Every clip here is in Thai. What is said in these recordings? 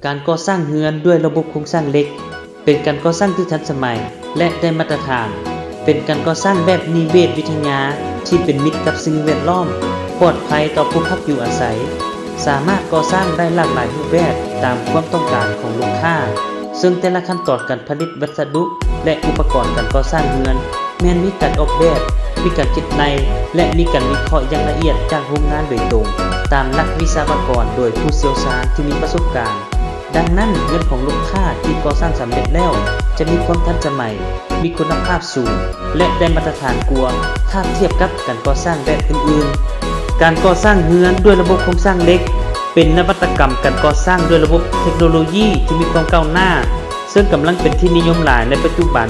การก่อสร้างเรือนด้วยระบบโครงสร้างเหล็กเป็นการก่อสร้างที่ทันสมัยและได้มาตรฐานเป็นการก่อสร้างแบบนิเวศวิทยาที่เป็นมิตรกับสิ่งแวดล้อมปลอดภัยต่อผู้พักอยู่อาศัยสามารถก่อสร้างได้หลากหลายรูปแบบตามความต้องการของลูกค้าซึ่งแต่ละขั้นตอนการผลิตวัสดุและอุปกรณ์การก่อสร้างเรือนแม้นมีการออกแบบมีการคิดในและมีการวิเคราะห์อย่างละเอียดจากโรงงานโดยตรงตามหลักวิศวกรโดยผู้เชี่ยวชาญที่มีประสบการณ์ดังนั้นเรือนของลูกค้าที่ก่อสร้างสำเร็จแล้วจะมีความทันสมัยมีคุณภาพสูงและได้มาตรฐานกว่าถ้าเทียบกับการก่อสร้างแบบอื่นๆการก่อสร้างเรือนด้วยระบบโครงสร้างเหล็กเป็นนวัตกรรมการก่อสร้างด้วยระบบเทคโนโลยีที่มีความก้าวหน้าซึ่งกำลังเป็นที่นิยมหลายในปัจจุบัน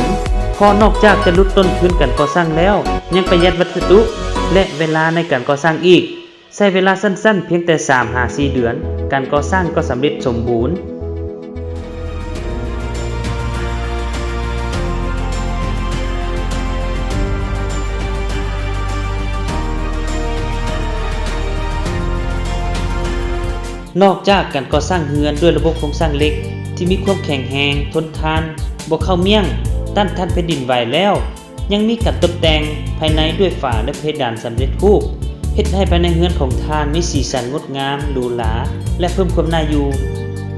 พอนอกจากจะลดต้นทุนการก่อสร้างแล้วยังประหยัดวัสดุและเวลาในการก่อสร้างอีกใช้เวลาสั้นๆเพียงแต่ 3-4 เดือนการก่อสร้างก็สำเร็จสมบูรณ์นอกจากการก่อสร้างเรือนด้วยระบบโครงสร้างเหล็กที่มีความแข็งแรงทนทานบ่เข้าเมี่ยงต้านทานแผ่นดินไหวแล้วยังมีการตกแต่งภายในด้วยฝาและเพดานสำเร็จรูปเฮ็ดให้ภายในเรือนของท่านมีสีสันงดงามหรูหราและเพิ่มความน่าอยู่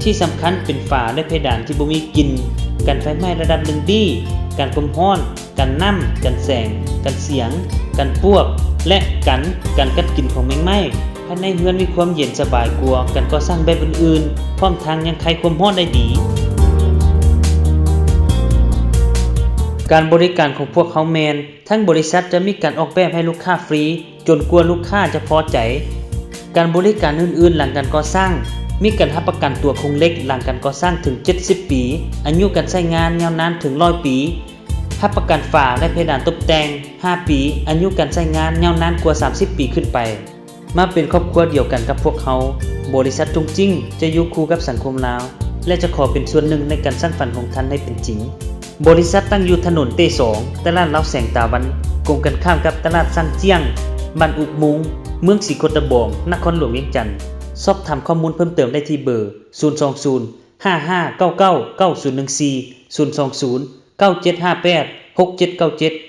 ที่สำคัญเป็นฝาและเพดานที่บ่มีกลิ่นกันไฟไหม้ระดับ1 ดีกันความร้อนกันน้ำกันแสงกันเสียงกันปวกและกันกัดกลิ่นของแมงไหม้ภายในเรือนมีความเย็นสบายกว่ากันก่อสร้างแบบอื่นๆพร้อมทั้งยังคายความร้อนได้ดีการบริการของพวกเขาแมนทั้งบริษัทจะมีการออกแบบให้ลูกค้าฟรีจนกว่าลูกค้าจะพอใจการบริการอื่นๆหลังการก่อสร้างมีการรับประกันตัวโครงเหล็กหลังการก่อสร้างถึง70 ปีอายุการใช้งานยาวนานถึง100 ปีรับประกันฝาและเพดานตกแต่ง5 ปีอายุการใช้งานยาวนานกว่า30 ปีขึ้นไปมาเป็นครอบครัวเดียวกันกับพวกเขาบริษัทจงจิ้งจะอยู่คู่กับสังคมลาวและจะขอเป็นส่วนหนึ่งในการสร้างฝันของท่านให้เป็นจริงบริษัทตั้งอยู่ถนนเต2ตลาดลาวแสงตาวันตรงกันข้ามกับตลาดซังเจียงบ้านอุกมุงเมืองศรีโคตบองนครหลวงเวียงจันทน์สอบถามข้อมูลเพิ่มเติมได้ที่เบอร์020 5599 9014 020 9758 6797